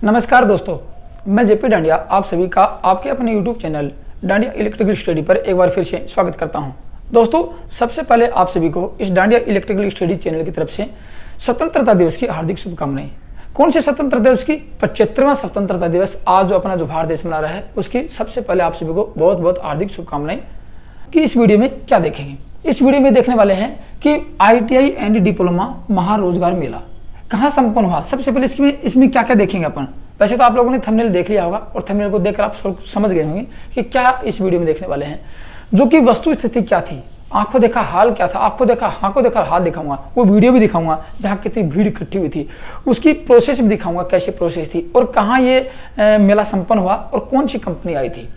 नमस्कार दोस्तों, मैं जेपी डांडिया आप सभी का आपके अपने YouTube channel dandiya electrical study पर एक बार फिर से स्वागत करता हूं। दोस्तों, सबसे पहले आप सभी को इस डांडिया इलेक्ट्रिकल स्टडी चैनल की तरफ से स्वतंत्रता दिवस की हार्दिक शुभकामनाएं। कौन से स्वतंत्रता दिवस की? 75वां स्वतंत्रता दिवस आज जो अपना भारत देश मना रहा है उसकी सबसे पहले आप सभी को बहुत बहुत हार्दिक शुभकामनाएं। कि इस वीडियो में क्या देखेंगे? इस वीडियो में देखने वाले हैं कि ITI एंड डिप्लोमा महारोजगार मेला कहाँ संपन्न हुआ। सबसे पहले इसमें क्या क्या देखेंगे अपन। वैसे तो आप लोगों ने थंबनेल देख लिया होगा और थंबनेल को देखकर आप समझ गए होंगे कि क्या इस वीडियो में देखने वाले हैं। जो कि वस्तु स्थिति क्या थी, आंखों देखा हाल क्या था, आंखों देखा हाल दिखाऊंगा, वो वीडियो भी दिखाऊंगा जहाँ कितनी भीड़ इकट्ठी हुई थी, उसकी प्रोसेस भी दिखाऊंगा कैसे प्रोसेस थी और कहाँ ये मेला संपन्न हुआ और कौन सी कंपनी आई थी,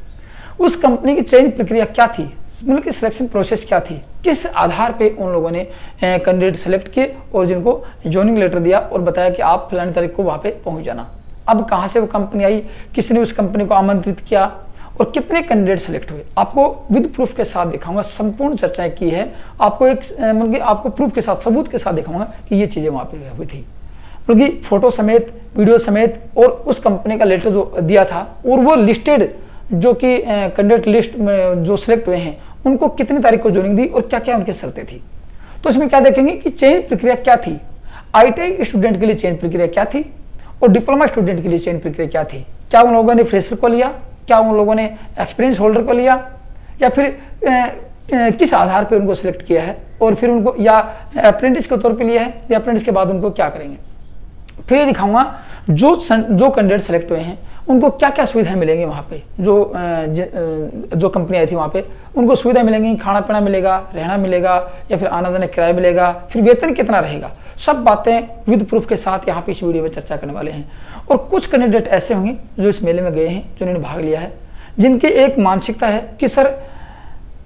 उस कंपनी की चयन प्रक्रिया क्या थी, मतलब कि सिलेक्शन प्रोसेस क्या थी, किस आधार पे उन लोगों ने कैंडिडेट सेलेक्ट किए और जिनको ज्वाइनिंग लेटर दिया और बताया कि आप फलानी तारीख को वहाँ पे पहुँच जाना। अब कहाँ से वो कंपनी आई, किसने उस कंपनी को आमंत्रित किया और कितने कैंडिडेट सेलेक्ट हुए, आपको विद प्रूफ के साथ दिखाऊंगा। संपूर्ण चर्चाएं की है, आपको एक मतलब कि आपको प्रूफ के साथ, सबूत के साथ दिखाऊंगा कि ये चीज़ें वहाँ पे हुई थी, बल्कि फोटो समेत, वीडियो समेत, और उस कंपनी का लेटर जो दिया था और वो लिस्टेड जो कि कैंडिडेट लिस्ट में जो सिलेक्ट हुए हैं उनको कितनी तारीख को ज्वाइनिंग दी और क्या क्या उनकी शर्तें थी। तो इसमें क्या देखेंगे कि चयन प्रक्रिया क्या थी, ITI स्टूडेंट के लिए चयन प्रक्रिया क्या थी और डिप्लोमा स्टूडेंट के लिए चयन प्रक्रिया क्या थी। क्या उन लोगों ने फ्रेशर को लिया, क्या उन लोगों ने एक्सपीरियंस होल्डर को लिया, या फिर किस आधार पर उनको सिलेक्ट किया है और फिर उनको या अप्रेंटिस के तौर पर लिया है या अप्रेंटिस के बाद उनको क्या करेंगे। फिर ये दिखाऊंगा जो कैंडिडेट सेलेक्ट हुए हैं उनको क्या क्या सुविधाएं मिलेंगी वहाँ पे, जो कंपनी आई थी वहाँ पे उनको सुविधा मिलेंगी, खाना पीना मिलेगा, रहना मिलेगा या फिर आना जाने किराया मिलेगा, फिर वेतन कितना रहेगा, सब बातें विद प्रूफ के साथ यहाँ पे इस वीडियो में चर्चा करने वाले हैं। और कुछ कैंडिडेट ऐसे होंगे जो इस मेले में गए हैं, जो इन्होंने भाग लिया है, जिनकी एक मानसिकता है कि सर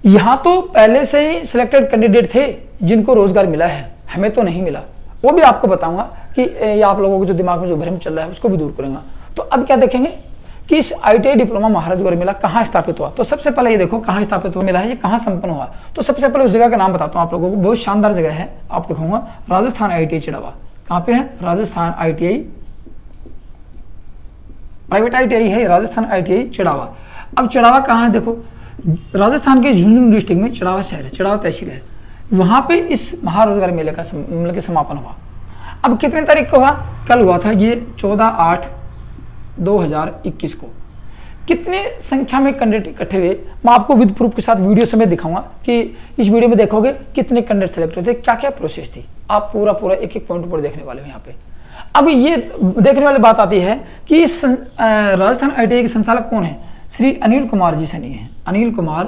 यहाँ तो पहले से ही सिलेक्टेड कैंडिडेट थे जिनको रोजगार मिला है, हमें तो नहीं मिला। वो भी आपको बताऊंगा कि आप लोगों के जो दिमाग में जो भ्रम चल रहा है उसको भी दूर करूंगा। तो अब क्या देखेंगे कि इस ITI डिप्लोमा महारोजगार मेला कहाँ स्थापित हुआ। तो सबसे पहले ये देखो कहाँ स्थापित हुआ मेला है, ये कहाँ संपन्न हुआ। तो सबसे पहले उस जगह का नाम बताता हूँ आप लोगों को, बहुत शानदार जगह है, आप दिखाऊंगा। राजस्थान ITI चिड़ावा। कहाँ पे है? राजस्थान ITI, प्राइवेट ITI है राजस्थान ITI चिड़ावा। अब चिड़ावा कहाँ है? देखो राजस्थान के झुंझुनू डिस्ट्रिक्ट में चिड़ावा शहर है, चिड़ावा तहसील है, वहां पे इस महारोजगार मेले का मतलब कि समापन हुआ। अब कितने तारीख को हुआ? कल हुआ था, ये 14/8/2021 को। कितने संख्या में कैंडिडेट इकट्ठे हुए मैं आपको विद प्रूफ के साथ वीडियो समेत दिखाऊंगा कि इस वीडियो में देखोगे कितने कैंडिडेट सेलेक्ट हुए थे, क्या क्या प्रोसेस थी। आप पूरा एक एक पॉइंट पर देखने वाले हो यहाँ पे। अब ये देखने वाली बात आती है कि राजस्थान ITI के संचालक कौन है? श्री अनिल कुमार जी सैनी है, अनिल कुमार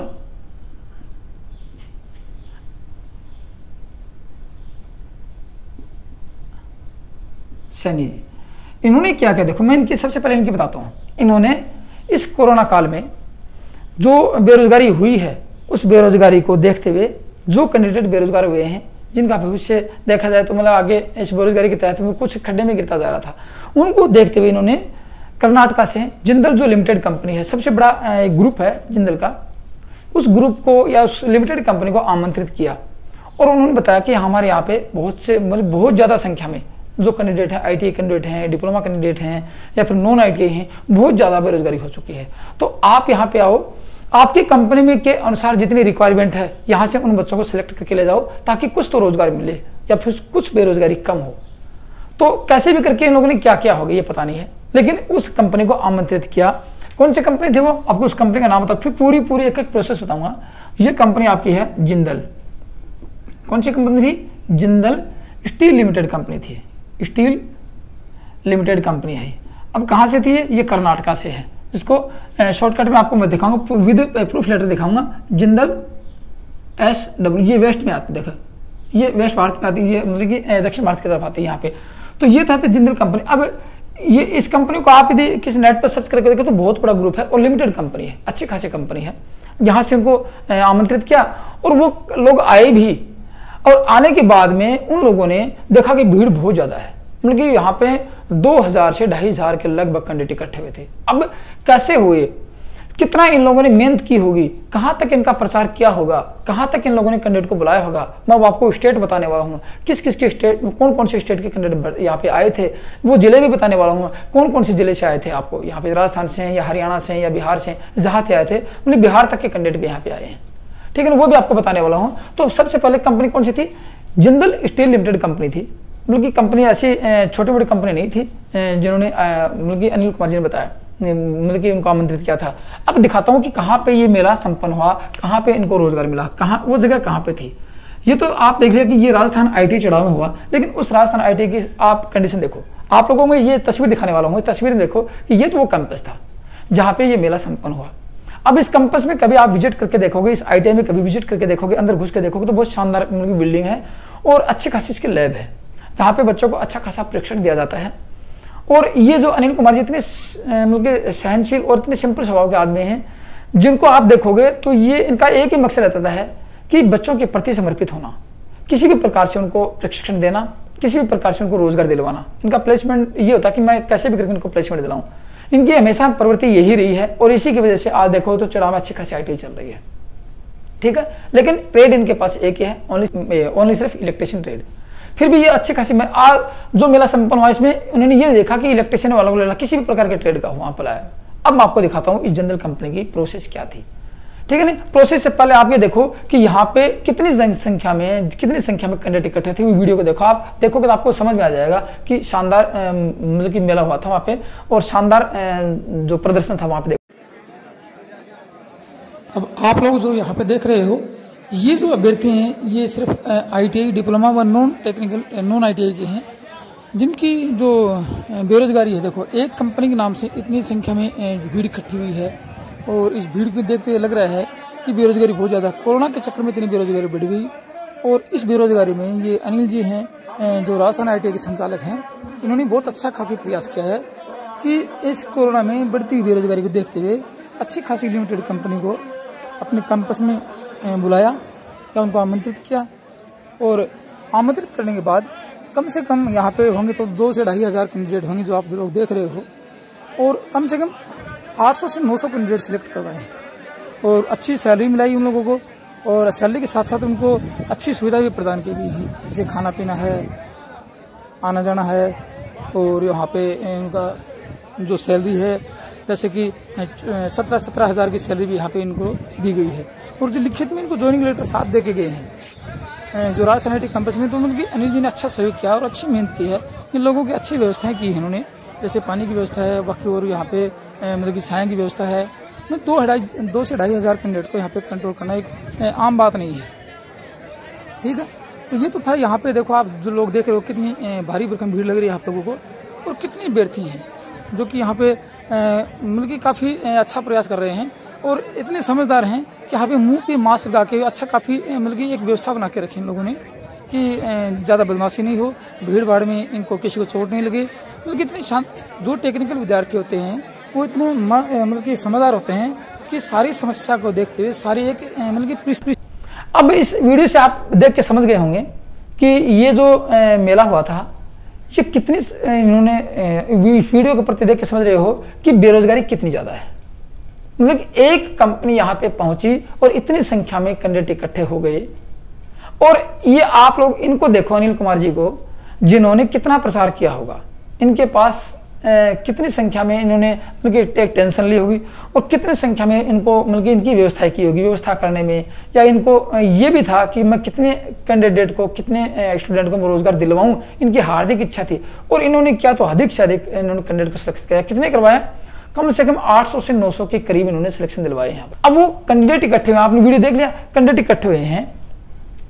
सैनी जी। इन्होंने क्या क्या, देखो मैं इनकी सबसे पहले इनकी बताता हूँ। इन्होंने इस कोरोना काल में जो बेरोजगारी हुई है उस बेरोजगारी को देखते हुए जो कैंडिडेट बेरोजगार हुए हैं, जिनका भविष्य देखा जाए तो मतलब आगे इस बेरोजगारी के तहत में कुछ खड्डे में गिरता जा रहा था, उनको देखते हुए इन्होंने कर्नाटका से जिंदल जो लिमिटेड कंपनी है, सबसे बड़ा एक ग्रुप है जिंदल का, उस ग्रुप को या उस लिमिटेड कंपनी को आमंत्रित किया और उन्होंने बताया कि हमारे यहाँ पे बहुत से मतलब बहुत ज़्यादा संख्या में जो कैंडिडेट है, ITI कैंडिडेट हैं, डिप्लोमा कैंडिडेट हैं या फिर नॉन ITI हैं, बहुत ज़्यादा बेरोजगारी हो चुकी है। तो आप यहाँ पे आओ, आपकी कंपनी में के अनुसार जितनी रिक्वायरमेंट है यहाँ से उन बच्चों को सिलेक्ट करके ले जाओ ताकि कुछ तो रोजगार मिले या फिर कुछ बेरोजगारी कम हो। तो कैसे भी करके इन लोगों ने क्या क्या होगा ये पता नहीं है, लेकिन उस कंपनी को आमंत्रित किया। कौन सी कंपनी थी वो, आपको उस कंपनी का नाम बताओ, फिर पूरी एक एक प्रोसेस बताऊंगा। ये कंपनी आपकी है जिंदल। कौन सी कंपनी थी? जिंदल स्टील लिमिटेड कंपनी थी, स्टील लिमिटेड कंपनी है। अब कहाँ से थी ये कर्नाटका से है, जिसको शॉर्टकट में आपको मैं दिखाऊंगा, विद प्रूफ लेटर दिखाऊंगा। जिंदल SW, ये वेस्ट में आती, देखो ये वेस्ट भारत में आती है, ये मतलब कि दक्षिण भारत की तरफ आती है यहाँ पे। तो ये था जिंदल कंपनी। अब ये इस कंपनी को आप यदि किसी नेट पर सर्च करके देखें तो बहुत बड़ा ग्रुप है और लिमिटेड कंपनी है, अच्छी खासी कंपनी है। यहाँ से उनको आमंत्रित किया और वो लोग आए भी, और आने के बाद में उन लोगों ने देखा कि भीड़ बहुत ज़्यादा है, मतलब कि यहाँ पे 2000 से 2500 के लगभग कैंडिडेट इकट्ठे हुए थे। अब कैसे हुए कितना इन लोगों ने मेहनत की होगी, कहाँ तक इनका प्रचार किया होगा, कहाँ तक इन लोगों ने कैंडिडेट को बुलाया होगा। मैं अब आपको स्टेट बताने वाला हूँ, किस किस के स्टेट, कौन कौन से स्टेट के कैंडिडेट यहाँ पे आए थे, वो जिले भी बताने वाला हूँ, कौन कौन से जिले से आए थे। आपको यहाँ पे राजस्थान से हैं या हरियाणा से हैं या बिहार से, जहाँ से आए थे मतलब बिहार तक के कैंडिडेट भी यहाँ पे आए हैं, ठीक है ना, वो भी आपको बताने वाला हूँ। तो सबसे पहले कंपनी कौन सी थी, जिंदल स्टील लिमिटेड कंपनी थी। मतलब की कंपनी ऐसी छोटी मोटी कंपनी नहीं थी जिन्होंने मतलब कि अनिल कुमार जी ने बताया, मतलब कि उनको आमंत्रित किया था। अब दिखाता हूँ कि कहाँ पे ये मेला संपन्न हुआ, कहाँ पे इनको रोजगार मिला, कहाँ वो जगह कहाँ पे थी। ये तो आप देख लिया कि ये राजस्थान IIT चढ़ाव में हुआ, लेकिन उस राजस्थान IIT की आप कंडीशन देखो। आप लोगों में ये तस्वीर दिखाने वाला हूँ, तस्वीर में देखो कि ये तो वो कैंपस था जहाँ पे ये मेला संपन्न हुआ। अब इस कैंपस में कभी आप विजिट करके देखोगे, इस IIT में कभी विजिट करके देखोगे, अंदर घुस के देखोगे तो बहुत शानदार बिल्डिंग है और अच्छी खासी इसकी लैब है जहाँ पे बच्चों को अच्छा खासा प्रशिक्षण दिया जाता है। और ये जो अनिल कुमार जी इतने मतलब सहनशील और इतने सिंपल स्वभाव के आदमी हैं, जिनको आप देखोगे तो ये इनका एक ही मकसद रहता है कि बच्चों के प्रति समर्पित होना, किसी भी प्रकार से उनको प्रशिक्षण देना, किसी भी प्रकार से उनको रोजगार दिलवाना। इनका प्लेसमेंट ये होता है कि मैं कैसे भी करके इनको प्लेसमेंट दिलाऊं। इनकी हमेशा प्रवृत्ति यही रही है और इसी की वजह से आज देखो तो चढ़ाव में अच्छी खासी IIT चल रही है, ठीक है। लेकिन ट्रेड इनके पास एक ही है, ओनली सिर्फ इलेक्ट्रिशियन ट्रेड। फिर भी ये अच्छी खासी में आज जो मेला संपन्न हुआ इसमें उन्होंने ये देखा कि इलेक्ट्रिशियन वालों को लेना, किसी भी प्रकार के ट्रेड का वहां पर आया। अब मैं आपको दिखाता हूँ इस जिंदल कंपनी की प्रोसेस क्या थी, ठीक है। नहीं, प्रोसेस से पहले आप ये देखो कि यहाँ पे कितनी संख्या में कैंडिडेट इकट्ठे थे। वीडियो को देखो, आप देखोगे तो आपको समझ में आ जाएगा कि शानदार मतलब कि मेला हुआ था वहाँ पे और शानदार जो प्रदर्शन था वहाँ पे। अब आप लोग जो यहाँ पे देख रहे हो, ये जो अभ्यर्थी हैं ये सिर्फ ITI डिप्लोमा व नॉन ITI के हैं, जिनकी जो बेरोजगारी है। देखो एक कंपनी के नाम से इतनी संख्या में भीड़ इकट्ठी हुई है और इस भीड़ को देखते लग रहा है कि बेरोजगारी बहुत ज़्यादा, कोरोना के चक्कर में इतनी बेरोजगारी बढ़ गई। और इस बेरोजगारी में ये अनिल जी हैं जो राजस्थान IIT के संचालक हैं, इन्होंने बहुत अच्छा काफ़ी प्रयास किया है कि इस कोरोना में बढ़ती हुई बेरोजगारी को देखते हुए अच्छी खासी लिमिटेड कंपनी को अपने कैंपस में बुलाया या उनको आमंत्रित किया। और आमंत्रित करने के बाद कम से कम यहाँ पे होंगे तो 2 से 2,500 कैंडिडेट होंगे जो आप लोग देख रहे हो, और कम से कम 800 से 900 कैंडिडेट सिलेक्ट करवाए और अच्छी सैलरी मिलाई उन लोगों को। और सैलरी के साथ साथ उनको अच्छी सुविधा भी प्रदान की गई है, जैसे खाना पीना है, आना जाना है। और यहाँ पे उनका जो सैलरी है जैसे कि 17,000 की सैलरी भी यहाँ पे इनको दी गई है। और जो लिखित में इनको ज्वाइनिंग लेटर साथ दे के गए हैं जो राजस्थान IIT कैंपस में, तो उनकी अनिल जी ने अच्छा सहयोग किया और अच्छी मेहनत की है। इन लोगों की अच्छी व्यवस्थाएं की है इन्होंने, जैसे पानी की व्यवस्था है बाकी, और यहाँ पे मतलब की छाया की व्यवस्था है। 2 से 2,500 कैंडिडेट को यहाँ पे कंट्रोल करना एक आम बात नहीं है, ठीक है। तो ये तो था। यहाँ पे देखो आप जो लोग देख रहे हो कितनी भारी भरकम भीड़ लग रही है आप लोगों को, और कितनी अभ्यर्थी हैं जो कि यहाँ पे मतलब कि काफ़ी अच्छा प्रयास कर रहे हैं और इतने समझदार हैं कि यहाँ पे मुंह पे मास्क लगा के अच्छा काफ़ी मतलब कि एक व्यवस्था बना के रखी इन लोगों ने कि ज़्यादा बदमाशी नहीं हो, भीड़ भाड़ में इनको किसी को चोट नहीं लगे। मतलब कि इतने शांत जो टेक्निकल विद्यार्थी होते हैं वो इतने मतलब कि समझदार होते हैं कि सारी समस्या को देखते हुए सारी एक मतलब कि अब इस वीडियो से आप देख के समझ गए होंगे कि ये जो मेला हुआ था ये कितनी, इन्होंने वीडियो के प्रति देख के समझ रहे हो कि बेरोजगारी कितनी ज़्यादा है। मतलब एक कंपनी यहाँ पे पहुंची और इतनी संख्या में कैंडिडेट इकट्ठे हो गए। और ये आप लोग इनको देखो, अनिल कुमार जी को, जिन्होंने कितना प्रचार किया होगा, इनके पास कितनी संख्या में इन्होंने मतलब एक टेंशन ली होगी और कितनी संख्या में इनको मतलब इनकी व्यवस्था की होगी। व्यवस्था करने में या इनको ये भी था कि मैं कितने कैंडिडेट को, कितने स्टूडेंट को मैं रोजगार दिलवाऊं, इनकी हार्दिक इच्छा थी। और इन्होंने क्या तो अधिक से अधिक इन्होंने कैंडिडेट को सिलेक्ट किया। कितने करवाया? कम से कम 800 से 900 के करीब इन्होंने सिलेक्शन दिलवाए हैं। अब वो कैंडिडेट इकट्ठे हुए, आपने वीडियो देख लिया, कैंडिडेट इकट्ठे हुए हैं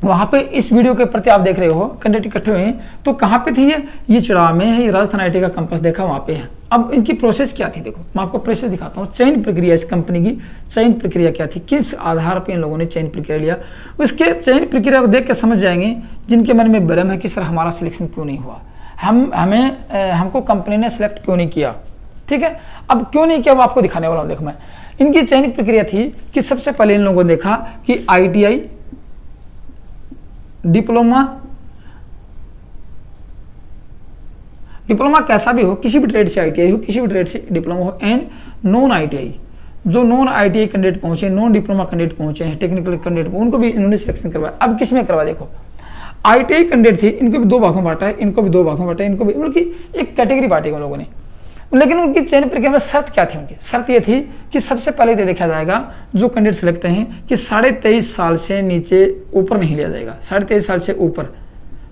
वहां पे। इस वीडियो के प्रति आप देख रहे हो कैंडिडेट इकट्ठे हुए हैं, तो कहाँ पे थी ये चढ़ाव में है। ये राजस्थान IIT का कैंपस देखा वहां पे है। अब इनकी प्रोसेस क्या थी, देखो मैं आपको प्रोसेस दिखाता हूँ। चयन प्रक्रिया, इस कंपनी की चयन प्रक्रिया क्या थी, किस आधार पर इन लोगों ने चयन प्रक्रिया लिया, उसके चयन प्रक्रिया को देख के समझ जाएंगे जिनके मन में भ्रम है कि सर हमारा सिलेक्शन क्यों नहीं हुआ, हमको कंपनी ने सिलेक्ट क्यों नहीं किया। ठीक है, अब क्यों नहीं किया वो आपको दिखाने वाला हूँ। देखो मैं, इनकी चयन प्रक्रिया थी कि सबसे पहले इन लोगों ने देखा कि ITI डिप्लोमा कैसा भी हो, किसी भी ट्रेड से ITI हो, किसी भी ट्रेड से डिप्लोमा हो, एंड नॉन ITI जो नॉन ITI कैंडिडेट पहुंचे, नॉन डिप्लोमा कैंडिडेट पहुंचे हैं, टेक्निकल कैंडिडेट, उनको भी इन्होंने सिलेक्शन करवाया। अब किस में करवा, देखो ITI कैंडिडेट थे, इनको भी 2 भागों बांटा है, इनको भी 2 भागों बांटा है, इनको भी, मतलब कि एक कैटेगरी बांटी उन लोगों ने। लेकिन उनकी चयन प्रक्रिया में शर्त क्या थी? उनकी शर्त ये थी कि सबसे पहले ये देखा जाएगा जो कैंडिडेट सेलेक्ट हैं कि 23.5 साल से नीचे ऊपर नहीं लिया जाएगा, 23.5 साल से ऊपर।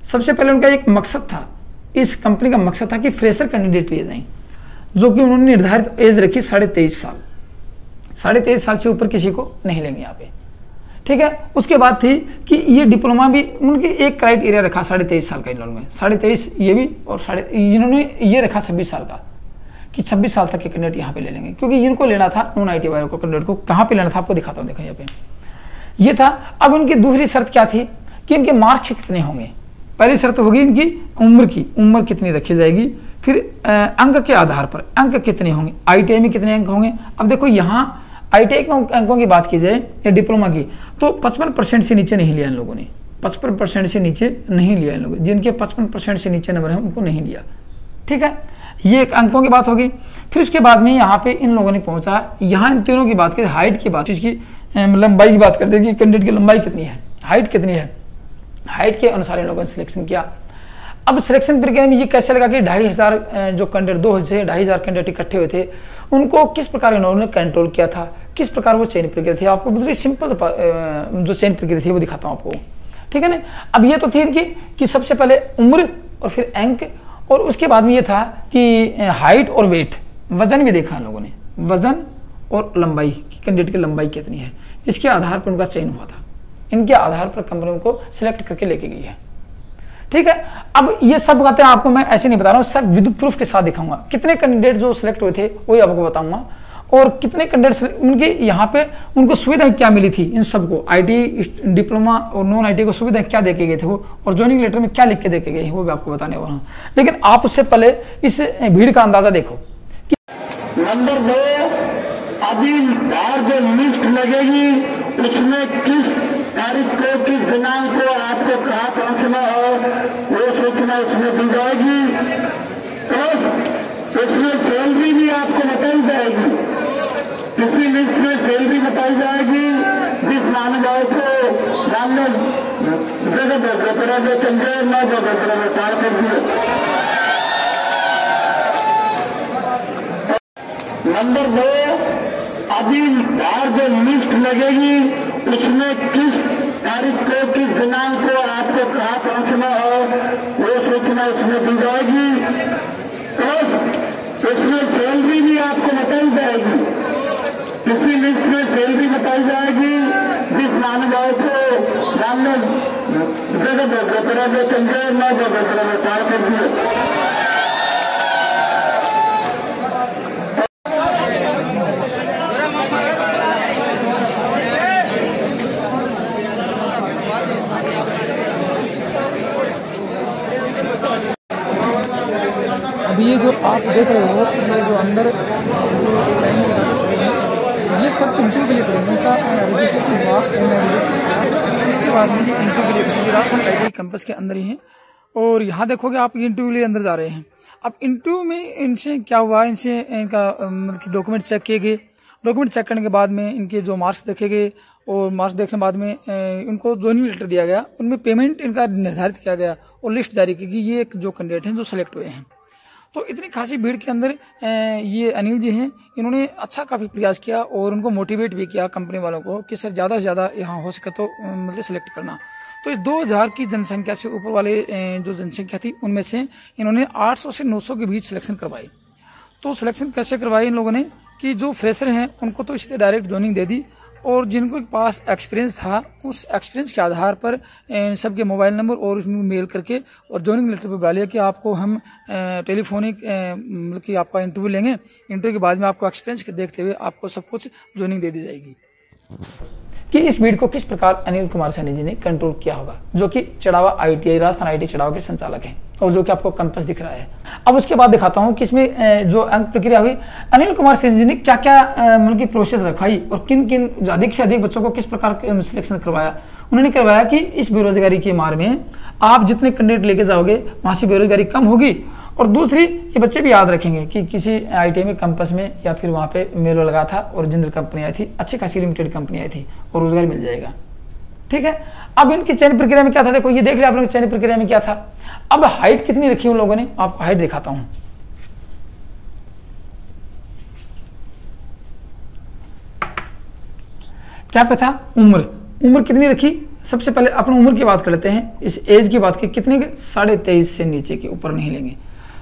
सबसे पहले उनका एक मकसद था, इस कंपनी का मकसद था कि फ्रेशर कैंडिडेट लिए जाएं, जो कि उन्होंने निर्धारित एज रखी 23.5 साल, 23.5 साल से ऊपर किसी को नहीं लेंगे यहाँ पे, ठीक है। उसके बाद थी कि ये डिप्लोमा भी, उनकी एक क्राइटेरिया रखा 23.5 साल का इन लोगों ने, 23.5 ये भी, और इन्होंने ये रखा 26 साल का, कि 26 साल तक के कैंडिडेट यहाँ पे ले लेंगे, क्योंकि इनको लेना था नॉन ITI वालों को कैंडिडेट को। कहाँ पे लेना था आपको दिखाता हूँ, देखो यहाँ पे ये था। अब उनकी दूसरी शर्त क्या थी कि इनके मार्क्स कितने होंगे। पहली शर्त होगी इनकी उम्र की, उम्र कितनी रखी जाएगी, फिर अंक के आधार पर अंक कितने होंगे, ITI में कितने अंक होंगे। अब देखो यहाँ ITI के अंकों की बात की जाए या डिप्लोमा की, तो 55% से नीचे नहीं लिया इन लोगों ने, 55% से नीचे नहीं लिया इन लोगों, जिनके 55% से नीचे नंबर है उनको नहीं लिया, ठीक है। ये एक अंकों की बात होगी। फिर उसके बाद में यहाँ पे इन लोगों ने पहुंचा, यहाँ इन तीनों की बात करें, हाइट की बात, इसकी लंबाई की बात करते हैं कि कैंडिडेट की लंबाई कितनी है, हाइट कितनी है, हाइट के अनुसार इन लोगों ने सिलेक्शन किया। अब सिलेक्शन प्रक्रिया में ये कैसे लगा कि 2,500 जो कैंडिडेट, 2 से 2,500 कैंडिडेट इकट्ठे हुए थे, उनको किस प्रकार इन्होंने कंट्रोल किया था, किस प्रकार वो चयन प्रक्रिया थी। आपको बिल्कुल सिंपल जो चयन प्रक्रिया थी वो दिखाता हूँ आपको, ठीक है ना। अब ये तो थी इनकी कि सबसे पहले उम्र और फिर अंक, और उसके बाद में ये था कि हाइट और वेट, वजन भी देखा इन लोगों ने, वजन और लंबाई, कैंडिडेट की लंबाई कितनी है, इसके आधार पर उनका चयन हुआ था। इनके आधार पर कंपनी उनको सिलेक्ट करके लेके गई है, ठीक है। अब ये सब बातें आपको मैं ऐसे नहीं बता रहा हूँ, सब विद प्रूफ के साथ दिखाऊंगा। कितने कैंडिडेट जो सिलेक्ट हुए थे वही आपको बताऊंगा, और कितने कैंडिडेट उनके यहाँ पे उनको सुविधाएं क्या मिली थी, इन सबको ITI डिप्लोमा और नॉन ITI को सुविधाएं क्या देके गए थे वो, और ज्वाइनिंग लेटर में क्या लिख के देके गए वो भी आपको बताने वाला हूँ। लेकिन आप उससे पहले इस भीड़ का अंदाजा देखो। नंबर 2, अभी जो लिस्ट लगेगी उसमें किस तारीख को, किस दिनांक को आपको कहाँ पहुँचना हो वो सूचना उसमें दी जाएगी। तो उसमें सैलरी भी आपको बताई जाएगी, किसी लिस्ट में सैलरी बताई जाएगी, जिस महानुभाव को सामने जगह चंद्र न जगह पार कर दिए। नंबर 2, अभी जो लिस्ट लगेगी उसमें किस तारीख को, किस दिनांक को आपको कहाँ पहुँचना हो वो सूचना उसमें दी जाएगी। तो उसमें सैलरी भी आपको बताई जाएगी, किसी लिस्ट में सैलरी बताई जाएगी, जिस महानुभाव को सामने जगह चंद्र न जगह पार कर दिए। अभी ये जो आप देख रहे हो, ये जो अंदर जो लाइन ये सब इंटरव्यू के लिए करेंगे, इनका रजिस्ट्रेशन हुआ, उसके बाद में ये इंटरव्यू के लिए करेंगे। राजस्थान ITI कैंपस के अंदर ही हैं, और यहाँ देखोगे आप इंटरव्यू के लिए अंदर जा रहे हैं। अब इंटरव्यू में इनसे क्या हुआ, इनसे इनका मतलब डॉक्यूमेंट चेक किए गए, डॉक्यूमेंट चेक करने के बाद में इनके जो मार्क्स देखे गए, और मार्क्स देखने के बाद में इनको ज्वाइनिंग लेटर दिया गया, उनमें पेमेंट इनका निर्धारित किया गया और लिस्ट जारी की गई। ये एक जो कैंडिडेट हैं जो सेलेक्ट हुए हैं। तो इतनी खासी भीड़ के अंदर ये अनिल जी हैं, इन्होंने अच्छा काफ़ी प्रयास किया और उनको मोटिवेट भी किया कंपनी वालों को कि सर ज़्यादा से ज़्यादा यहाँ हो सके तो मतलब सेलेक्ट करना। तो इस 2000 की जनसंख्या से ऊपर वाले जो जनसंख्या थी उनमें से इन्होंने 800 से 900 के बीच सिलेक्शन करवाई। तो सिलेक्शन कैसे करवाई इन लोगों ने कि जो फ्रेशर हैं उनको तो इसलिए डायरेक्ट ज्वाइनिंग दे दी, और जिनको पास एक्सपीरियंस था उस एक्सपीरियंस के आधार पर सबके मोबाइल नंबर और उसमें मेल करके और ज्वाइनिंग लेटर पर बुला लिया कि आपको हम टेलीफोनिक मतलब कि आपका इंटरव्यू लेंगे, इंटरव्यू के बाद में आपको एक्सपीरियंस के देखते हुए आपको सब कुछ ज्वाइनिंग दे दी जाएगी। कि इस भीड़ को किस प्रकार अनिल कुमार सैनी जी ने कंट्रोल किया होगा, जो कि चढ़ावा ITI राजस्थान ITI चढ़ावा के संचालक हैं, और जो कि आपको कैंपस दिख रहा है। अब उसके बाद दिखाता हूँ कि इसमें जो अंक प्रक्रिया हुई, अनिल कुमार सैनी जी ने क्या क्या मतलब की प्रोसेस रखवाई और किन किन अधिक से अधिक बच्चों को किस प्रकार सिलेक्शन करवाया। उन्होंने करवाया कि इस बेरोजगारी की मार में आप जितने कैंडिडेट लेके जाओगे वहाँ से बेरोजगारी कम होगी, और दूसरी, ये बच्चे भी याद रखेंगे कि किसी ITI में कैंपस में या फिर वहाँ पे मेला लगा था और जिंदल कंपनी आई थी, अच्छी खासी लिमिटेड कंपनी आई थी और रोजगार मिल जाएगा। ठीक है, अब इनकी चयन प्रक्रिया में क्या था, देखो ये देख लिया आप लोग चयन प्रक्रिया में क्या था। अब हाइट कितनी रखी उन लोगों ने, आपको हाइट दिखाता हूं। क्या पे था, उम्र कितनी रखी। सबसे पहले अपनी उम्र की बात कर लेते हैं, इस एज की बात की, कितने के, 23.5 से नीचे के, ऊपर नहीं लेंगे,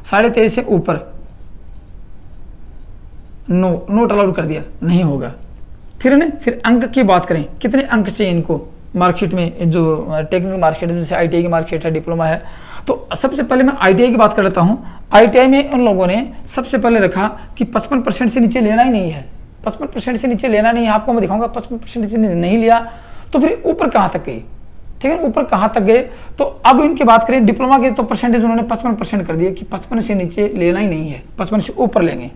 23.5 से ऊपर नोट अलाउड कर दिया, नहीं होगा। फिर अंक की बात करें, कितने अंक चाहिए इनको मार्कशीट में, जो टेक्निकल मार्कशीट है, जैसे ITI की मार्कशीट है, डिप्लोमा है। तो सबसे पहले मैं ITI की बात कर लेता हूँ। ITI में उन लोगों ने सबसे पहले रखा कि 55% से नीचे लेना ही नहीं है, 55% से नीचे लेना नहीं है। आपको मैं दिखाऊंगा 55% से नहीं लिया तो फिर ऊपर कहाँ तक गई, ठीक है, ऊपर कहाँ तक गए। तो अब इनकी बात करें डिप्लोमा के, तो परसेंटेज उन्होंने 55% कर दिया कि 55 से नीचे लेना ही नहीं है, 55 से ऊपर लेंगे,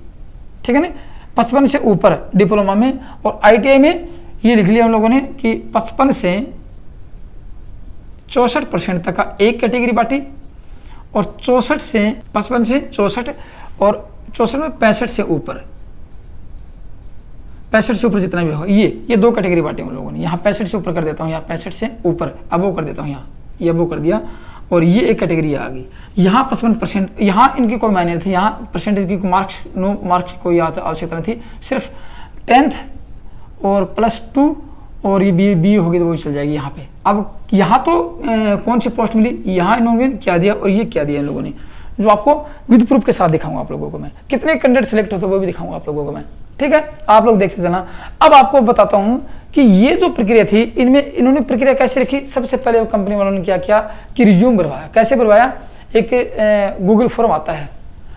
ठीक है ना, 55 से ऊपर डिप्लोमा में। और ITI में ये लिख लिया हम लोगों ने कि 55 से 64% तक का एक कैटेगरी बांटी, और 64 से 55 से 64 और 64 में 65 से ऊपर, 65 से ऊपर जितना भी हो, ये दो कैटेगरी बांटी हम लोगों ने। यहाँ 65 से ऊपर कर देता हूँ, यहाँ 65 से ऊपर अबो कर देता हूँ, यहाँ ये अबो कर दिया, और ये एक कैटेगरी आ गई। यहाँ 55%, यहाँ इनकी कोई मायने नहीं थी, यहाँ परसेंटेज की मार्क्स, नो मार्क्स कोई आवश्यकता नहीं थी, सिर्फ 10th और +2 और ये बी होगी तो वो चल जाएगी यहाँ पे। अब यहाँ तो कौन सी पोस्ट मिली, यहाँ इन्होंने क्या दिया और ये क्या दिया इन लोगों ने, जो आपको विद प्रूफ के साथ दिखाऊंगा आप लोगों को मैं। कितने कैंडिडेट सिलेक्ट होते वो भी दिखाऊंगा आप लोगों को मैं, ठीक है, आप लोग देखते चलना। अब आपको बताता हूं कि ये जो प्रक्रिया थी, इनमें इन्होंने प्रक्रिया कैसे रखी। सबसे पहले कंपनी वालों ने क्या किया कि रिज्यूम भरवाया। कैसे भरवाया, एक गूगल फॉर्म आता है,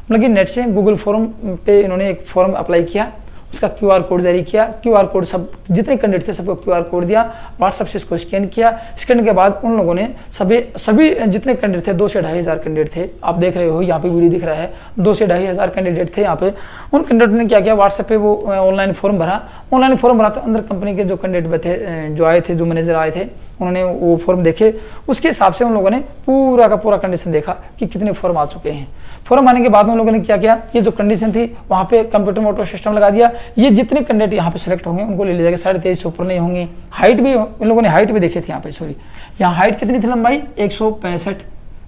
मतलब कि नेट से गूगल फॉर्म पे इन्होंने एक फॉर्म अप्लाई किया, उसका QR कोड जारी किया। QR कोड सब जितने कैंडिडेट थे सबको QR कोड दिया, व्हाट्सएप से इसको स्कैन किया। स्कैन के बाद उन लोगों ने सभी जितने कैंडिडेट थे, 2 से 2.5 हज़ार कैंडिडेट थे, आप देख रहे हो यहाँ पे वीडियो दिख रहा है, 2 से 2.5 हज़ार कैंडिडेट थे यहाँ पे। उन कैंडिडेट ने क्या किया, व्हाट्सएप पे वो ऑनलाइन फॉर्म भरा। ऑनलाइन फॉर्म भरा तो अंदर कंपनी के जो कैंडिडेट थे, जो आए थे, जो मैनेजर आए थे, उन्होंने वो फॉर्म देखे, उसके हिसाब से उन लोगों ने पूरा का पूरा कंडीशन देखा कि कितने फॉर्म आ चुके हैं। फॉर्म आने के बाद उन लोगों ने क्या किया, ये जो कंडीशन थी वहाँ पे कंप्यूटर में ऑटो सिस्टम लगा दिया। ये जितने कैंडिडेट यहाँ पे सेलेक्ट होंगे उनको ले लिया जाएगा, 23.5 से ऊपर नहीं होंगे। हाइट भी इन लोगों ने हाइट भी देखी थी यहाँ पे, सॉरी, यहाँ हाइट कितनी थी, लंबाई 165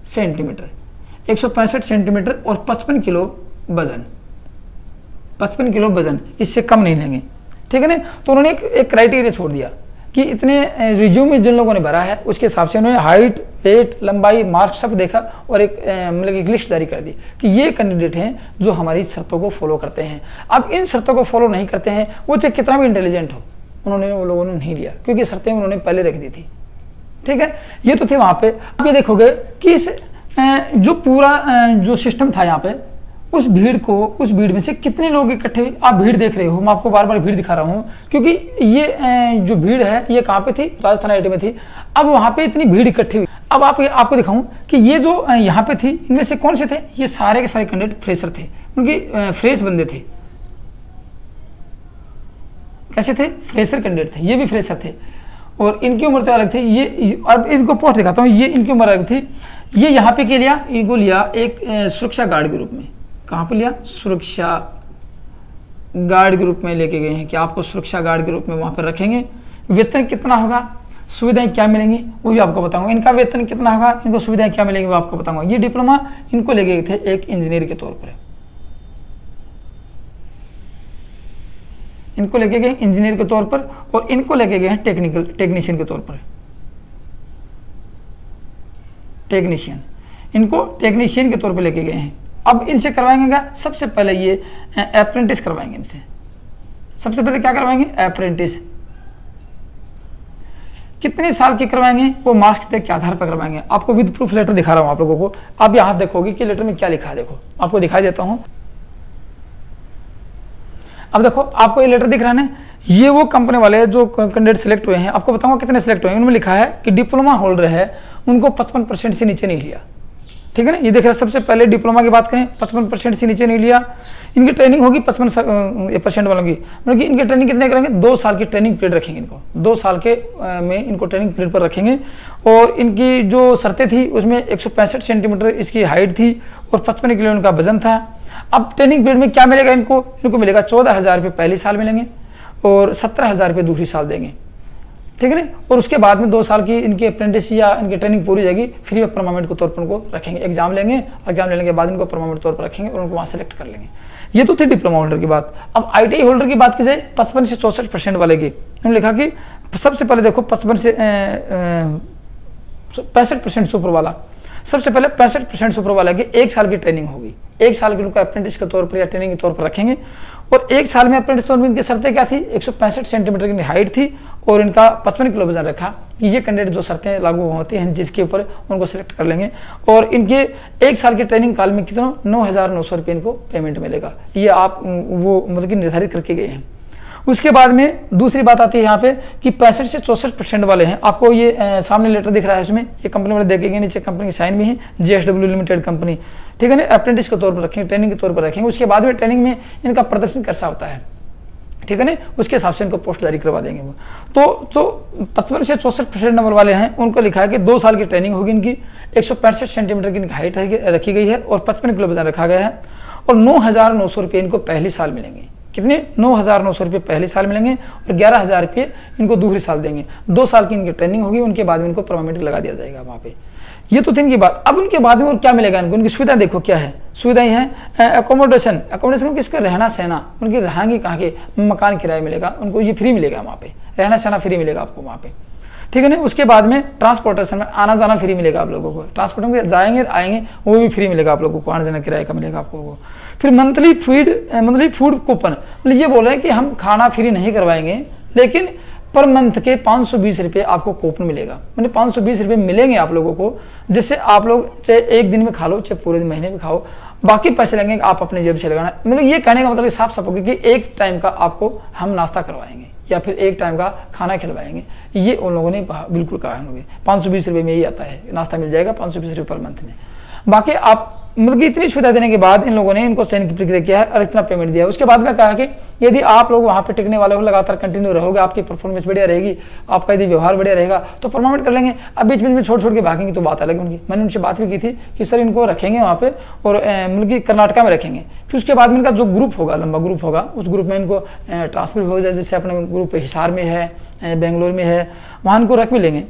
सेंटीमीटर, 165 सेंटीमीटर और 55 किलो वजन, 55 किलो वजन, इससे कम नहीं लेंगे, ठीक है ना। तो उन्होंने एक क्राइटेरिया छोड़ दिया कि इतने रिज्यूम में जिन लोगों ने भरा है उसके हिसाब से उन्होंने हाइट, वेट, लंबाई, मार्क्स सब देखा और मतलब एक लिस्ट जारी कर दी कि ये कैंडिडेट हैं जो हमारी शर्तों को फॉलो करते हैं। अब इन शर्तों को फॉलो नहीं करते हैं, वो चाहे कितना भी इंटेलिजेंट हो, वो लोगों ने नहीं लिया, क्योंकि शर्तें उन्होंने पहले रख दी थी, ठीक है। ये तो थे वहाँ पे। आप ये देखोगे कि इस जो पूरा जो सिस्टम था यहाँ पे, उस भीड़ में से कितने लोग इकट्ठे, आप भीड़ देख रहे हो, मैं आपको बार बार भीड़ दिखा रहा हूँ क्योंकि ये जो भीड़ है ये कहाँ पे थी, राजस्थान IIT में थी। अब वहाँ पे इतनी भीड़ इकट्ठी हुई। अब आपको दिखाऊं कि ये जो यहाँ पे थी, इनमें से कौन से थे, ये सारे के सारे कैंडिडेट फ्रेशर थे, उनकी फ्रेश बंदे थे। कैसे थे, फ्रेशर कैंडिडेट थे, ये भी फ्रेशर थे और इनकी उम्र तो अलग थी। ये अब इनको पोस्ट दिखाता हूँ, ये इनकी उम्र अलग थी। ये यहाँ पे क्या लिया, इनको लिया एक सुरक्षा गार्ड के रूप में। कहाँ पे लिया, सुरक्षा गार्ड के रूप में लेके गए हैं कि आपको सुरक्षा गार्ड के रूप में वहाँ पर रखेंगे। वेतन कितना होगा, सुविधाएं क्या मिलेंगी वो भी आपको बताऊंगा। इनका वेतन कितना होगा, इनको सुविधाएं क्या मिलेंगी वो आपको बताऊंगा। ये डिप्लोमा इनको ले गए थे एक इंजीनियर के तौर पर, इनको लेके गए इंजीनियर के तौर पर, और इनको लेके गए हैं टेक्नीशियन के तौर पर, टेक्नीशियन, इनको टेक्नीशियन के तौर पर लेके गए हैं। अब इनसे करवाएंगे, सबसे पहले ये अप्रेंटिस करवाएंगे इनसे। सबसे पहले क्या करवाएंगे, अप्रेंटिस। कितने साल की करवाएंगे, वो मार्क्स के आधार पर करवाएंगे। आपको विद प्रूफ लेटर दिखा रहा हूं आप लोगों को। आप यहां देखोगे कि लेटर में क्या लिखा है, देखो आपको दिखाई देता हूं। अब देखो आपको ये लेटर दिख रहा है ना, ये वो कंपनी वाले जो कैंडिडेट सिलेक्ट हुए हैं, आपको बताऊंगा कितने सिलेक्ट हुए हैं। उनमें लिखा है कि डिप्लोमा होल्डर है, उनको 55% से नीचे नहीं लिया। ठीक है ना। ये देख रहे हैं, सबसे पहले डिप्लोमा की बात करें 55% से नीचे नहीं लिया। इनकी ट्रेनिंग होगी 55% वालों की, मतलब कि इनकी ट्रेनिंग कितने करेंगे, 2 साल की ट्रेनिंग पीरियड रखेंगे इनको, 2 साल के में इनको ट्रेनिंग पीरियड पर रखेंगे। और इनकी जो शर्तें थी उसमें 165 सेंटीमीटर इसकी हाइट थी और 55 किलो इनका वजन था। अब ट्रेनिंग पीरियड में क्या मिलेगा इनको मिलेगा 14,000 रुपये पहली साल मिलेंगे और 17,000 रुपये दूसरी साल देंगे, ठीक है ना। और उसके बाद में 2 साल की इनकी अप्रेंटिस या इनकी ट्रेनिंग पूरी जाएगी, फ्री ऑफ परमानेंट के तौर पर उनको रखेंगे। एग्जाम लेंगे, एग्जाम लेने के बाद इनको परमानेंट तौर पर रखेंगे और उनको वहाँ सेलेक्ट कर लेंगे। ये तो थी डिप्लोमा होल्डर की बात। अब ITI होल्डर की बात की जाए 55 से 64% वाले की, हमने लिखा कि सबसे पहले देखो 55 से 65% सुपर वाला, सबसे पहले 65% सुपर वाला की 1 साल की ट्रेनिंग होगी। 1 साल की उनको अप्रेंटिस के तौर पर या ट्रेनिंग के तौर पर रखेंगे। और 1 साल में अप्रेंटिस तौर पर इनकी शर्तें क्या थी, 165 सेंटीमीटर की हाइट थी और इनका 55 किलो वजन रखा। ये कैंडिडेट जो शर्तें लागू होती हैं जिसके ऊपर उनको सिलेक्ट कर लेंगे। और इनके 1 साल के ट्रेनिंग काल में कितना 9,900 रुपये इनको पेमेंट मिलेगा। ये आप वो मतलब कि निर्धारित करके गए हैं। उसके बाद में दूसरी बात आती है यहाँ पे कि 65 से 64% वाले हैं। आपको ये सामने लेटर दिख रहा है, इसमें ये कंपनी वाले देखेंगे, नीचे कंपनी की साइन भी है, JSW लिमिटेड कंपनी, ठीक है ना। अप्रेंटिस के तौर पर रखेंगे, ट्रेनिंग के तौर पर रखेंगे। उसके बाद में ट्रेनिंग में इनका प्रदर्शन कैसा होता है, ठीक है ना, उसके हिसाब से इनको पोस्ट जारी करवा देंगे वो। तो जो 55 से 64% नंबर वाले हैं उनको लिखा है कि 2 साल की ट्रेनिंग होगी इनकी, 165 सेंटीमीटर की हाइट रखी गई है और 55 किलो वजन रखा गया है। और 9,900 रुपये इनको पहली साल मिलेंगे। कितने, 9,900 रुपये पहली साल मिलेंगे और 11,000 रुपये इनको दूसरी साल देंगे। 2 साल की इनकी ट्रेनिंग होगी, उनके बाद में इनको परमानेंट लगा दिया जाएगा वहाँ पे। ये तो थी इनकी बात। अब उनके बाद में और क्या मिलेगा इनको, इनकी सुविधा देखो क्या है। सुविधाएं हैं एकोमोडेशन, किसका रहना सहना, उनकी रहेंगे कहाँ के, मकान किराया मिलेगा उनको, ये फ्री मिलेगा वहाँ पे, रहना सहना फ्री मिलेगा आपको वहाँ पे, ठीक है ना। उसके बाद में ट्रांसपोर्टेशन में आना जाना फ्री मिलेगा आप लोगों को, ट्रांसपोर्ट में जाएंगे आएंगे वो भी फ्री मिलेगा आप लोगों को, आना जाना किराया का मिलेगा आप लोगों को। फिर मंथली फूड कूपन, मतलब ये बोल रहे हैं कि हम खाना फ्री नहीं करवाएंगे लेकिन पर मंथ के 520 रुपये आपको कूपन मिलेगा, मतलब 520 रुपये मिलेंगे आप लोगों को, जिससे आप लोग चाहे एक दिन में खा लो चाहे पूरे महीने में खाओ, बाकी पैसे लेंगे आप अपने जेब से लगाना। मतलब ये कहने का मतलब साफ साफ होगा कि एक टाइम का आपको हम नाश्ता करवाएंगे या फिर एक टाइम का खाना खिलवाएंगे। ये उन लोगों ने बिल्कुल कहा है, 520 रुपये में ही आता है, नाश्ता मिल जाएगा 520 रुपये पर मंथ में। बाकी आप मतलब कि इतनी सुविधा देने के बाद इन लोगों ने इनको चयन की प्रक्रिया किया है और इतना पेमेंट दिया है। उसके बाद में कहा कि यदि आप लोग वहाँ पे टिकने वाले हो, लगातार कंटिन्यू रहोगे, आपकी परफॉर्मेंस बढ़िया रहेगी, आपका यदि व्यवहार बढ़िया रहेगा तो परमानेंट कर लेंगे। अब बीच बीच में छोड़ के भागेंगे तो बात अलग उनकी। मैंने उनसे बात भी की थी कि सर इनको रखेंगे वहाँ पे और मतलब कि कर्नाटका में रखेंगे। फिर उसके बाद में इनका जो ग्रुप होगा, लंबा ग्रुप होगा, उस ग्रुप में इनको ट्रांसफर हो जाए, जैसे अपने ग्रुप हिसार में है, बेंगलोर में है, वहाँ इनको रख भी लेंगे।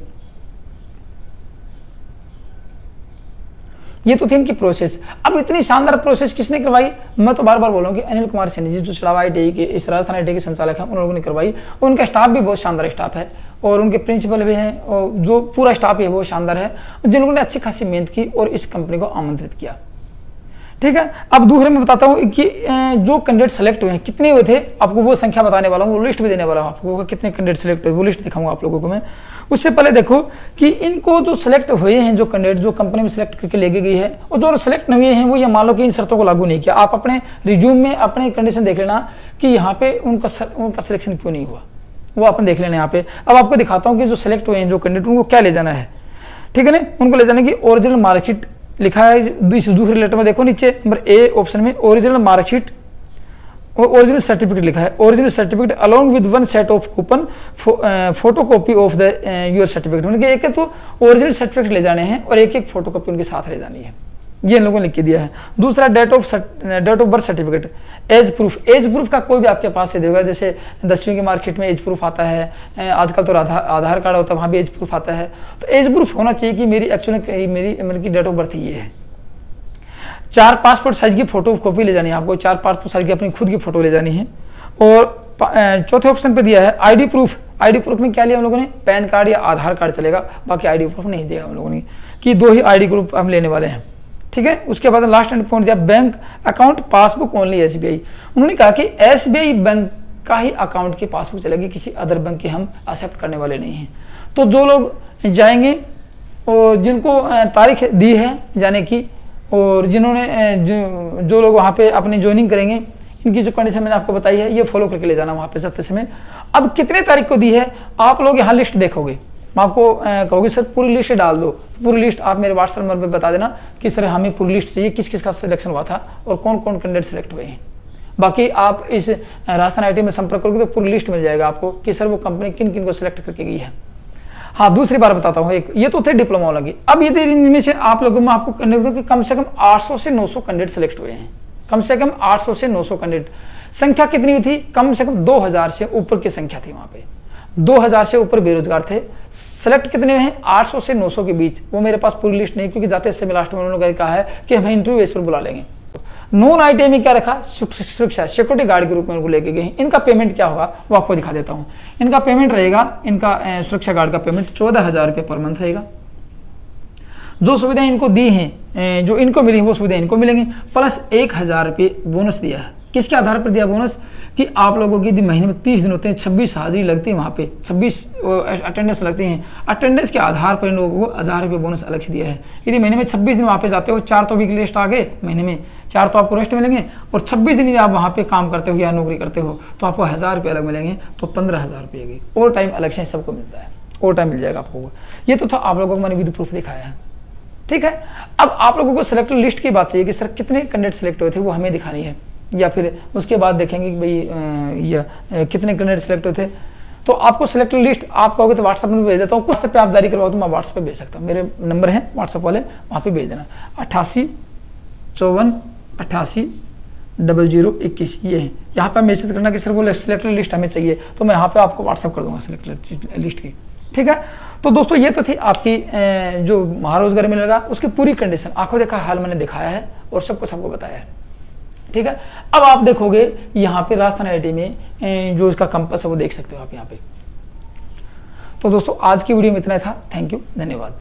ये तो थी इनकी प्रोसेस। अब इतनी शानदार प्रोसेस किसने करवाई, मैं तो बार बार बोल रहा हूँ कि अनिल कुमार सैनी जी जो चढ़ावा ITI के इस राजस्थान ITI के संचालक हैं उन लोगों ने करवाई। और उनका स्टाफ भी बहुत शानदार स्टाफ है और उनके प्रिंसिपल भी हैं और जो पूरा स्टाफ है वो शानदार है, जिन लोगों ने अच्छी खासी मेहनत की और इस कंपनी को आमंत्रित किया, ठीक है। अब दूसरे में बताता हूँ कि जो कैंडिडेट सेलेक्ट हुए हैं कितने हुए थे, आपको वो संख्या बताने वाला हूँ, वो लिस्ट भी देने वाला हूँ आपको, कितने कैंडिडेट सेलेक्ट हुए वो लिस्ट दिखाऊंगा आप लोगों को मैं। उससे पहले देखो कि इनको जो सिलेक्ट हुए हैं, जो कैंडिडेट जो कंपनी में सिलेक्ट करके ले गई है, और जो सिलेक्ट नहीं हुए हैं वो ये मान लो कि इन शर्तों को लागू नहीं किया। आप अपने रिज्यूम में अपने कंडीशन देख लेना कि यहाँ पे उनका सिलेक्शन क्यों नहीं हुआ, वो अपन देख लेना यहाँ पे। अब आपको दिखाता हूँ कि जो सिलेक्ट हुए हैं जो कैंडिडेट उनको क्या ले जाना है, ठीक है ना। उनको ले जाने की ओरिजिनल मार्कशीट लिखा है इस दूसरे लेटर में, देखो नीचे नंबर A ऑप्शन में ओरिजिनल मार्कशीट और ओरिजिनल सर्टिफिकेट लिखा है। Original certificate along with 1 set of coupon photocopy of the your certificate, उनके एक तो ओरिजिनल सर्टिफिकेट ले जाने हैं और एक फोटोकॉपी उनके साथ ले जानी है, ये इन लोगों ने लिख के दिया है। दूसरा date of birth certificate, age proof का कोई भी आपके पास से देगा, जैसे 10वीं की मार्कशीट में एज प्रूफ आता है, आजकल तो आधार कार्ड होता है वहाँ भी एज प्रूफ आता है, तो एज प्रूफ होना चाहिए कि मेरी एक्चुअली मेरी मतलब की डेट ऑफ बर्थ ये है। 4 पासपोर्ट साइज की फोटो कॉपी ले जानी है आपको, 4 पासपोर्ट साइज की अपनी खुद की फोटो ले जानी है। और चौथे ऑप्शन पे दिया है आईडी प्रूफ में क्या लिया हम लोगों ने, पैन कार्ड या आधार कार्ड चलेगा, बाकी आईडी प्रूफ नहीं दिया हम लोगों ने, कि 2 ही आईडी प्रूफ हम लेने वाले हैं, ठीक है। उसके बाद लास्ट एंड पॉइंट दिया bank account passbook only SBI। उन्होंने कहा कि SBI बैंक का ही अकाउंट की पासबुक चलेगी, किसी अदर बैंक की हम एक्सेप्ट करने वाले नहीं हैं। तो जो लोग जाएंगे और जिनको तारीख दी है जाने की और जिन्होंने जो लोग वहाँ पे अपनी ज्वाइनिंग करेंगे, इनकी जो कंडीशन मैंने आपको बताई है ये फॉलो करके ले जाना वहाँ पे जाते समय। अब कितने तारीख को दी है आप लोग यहाँ लिस्ट देखोगे, मैं आपको कहूँगी सर पूरी लिस्ट डाल दो, पूरी लिस्ट आप मेरे व्हाट्सएप नंबर पर बता देना कि सर हमें पूरी लिस्ट चाहिए, किस किस का सिलेक्शन हुआ था और कौन कौन कैंडिडेट सेलेक्ट हुए हैं। बाकी आप इस राजस्थान IT में संपर्क करोगे तो पूरी लिस्ट मिल जाएगा आपको कि सर वो कंपनी किन किन को सिलेक्ट करके गई है। हाँ, दूसरी बार बताता हूँ, एक ये तो थे डिप्लोमा लगी। अब यदि इनमें से आप लोगों में आपको कैंडिडेट कि कम से कम 800 से 900 कैंडिडेट सेलेक्ट हुए हैं, कम से कम 800 से 900 कैंडिडेट। संख्या कितनी हुई थी? कम से कम 2000 से ऊपर की संख्या थी वहां पे, 2000 से ऊपर बेरोजगार थे। सेलेक्ट कितने में हैं? 800 से 900 के बीच। वो मेरे पास पूरी लिस्ट नहीं, क्योंकि जाते से लास्ट में उन्होंने कहा है कि हमें इंटरव्यू बेस पर बुला लेंगे। नॉन ITI में क्या रखा? सुरक्षा सिक्योरिटी गार्ड के रूप में उनको लेके गए। इनका पेमेंट क्या होगा वो आपको दिखा देता हूँ। इनका पेमेंट रहेगा, इनका सुरक्षा गार्ड का पेमेंट 14,000 रुपये पर मंथ रहेगा। जो सुविधाएं इनको दी हैं, जो इनको मिली वो सुविधाएं इनको मिलेंगी, प्लस 1,000 रुपये बोनस दिया है। किसके आधार पर दिया बोनस? कि आप लोगों की महीने में 30 दिन होते हैं, 26 हाजिरी लगती है वहाँ पे, 26 अटेंडेंस लगती हैं। अटेंडेंस के आधार पर इन लोगों को 1,000 रुपये बोनस अलग से दिया है। यदि महीने में 26 दिन वहाँ पे जाते हो, 4 तो वीकली रेस्ट आ गए महीने में, 4 तो आपको रेस्ट मिलेंगे, और 26 दिन यदि आप वहाँ पे काम करते हो या नौकरी करते हो तो आपको 1,000 रुपये अलग मिलेंगे, तो 15,000 रुपये की ओवर टाइम अलग से सबको मिलता है, ओवर टाइम मिल जाएगा आपको। ये तो था आप लोगों को मैंने विद प्रूफ दिखाया है, ठीक है। अब आप लोगों को सिलेक्टेड लिस्ट की बात चाहिए कि सर कितने कैंडिडेट सेलेक्ट हुए थे वो हमें दिखानी है, या फिर उसके बाद देखेंगे कि भाई कितने कैंडिडेट सेलेक्ट हुए थे। तो आपको सिलेक्टेड लिस्ट आप कहोगे तो व्हाट्सएप में भेज देता हूँ, व्हाट्सएप पे आप जारी करवाओ तो मैं व्हाट्सएप पे भेज सकता हूँ। मेरे नंबर है व्हाट्सएप वाले, वहाँ पे भेज देना 88 54 88 0021, ये है। यहाँ पे मैसेज करना कि सर वो सिलेक्टेड लिस्ट हमें चाहिए, तो मैं यहाँ पे आपको व्हाट्सएप कर दूंगा सिलेक्टेड लिस्ट की, ठीक है। तो दोस्तों ये तो थी आपकी जो महारोजगार मिलेगा उसकी पूरी कंडीशन, आंखों देखा हाल मैंने दिखाया है और सब कुछ आपको बताया है, ठीक है। अब आप देखोगे यहाँ पे राजस्थान IT में जो इसका कंपस है वो देख सकते हो आप यहाँ पे। तो दोस्तों आज की वीडियो में इतना था, थैंक यू, धन्यवाद।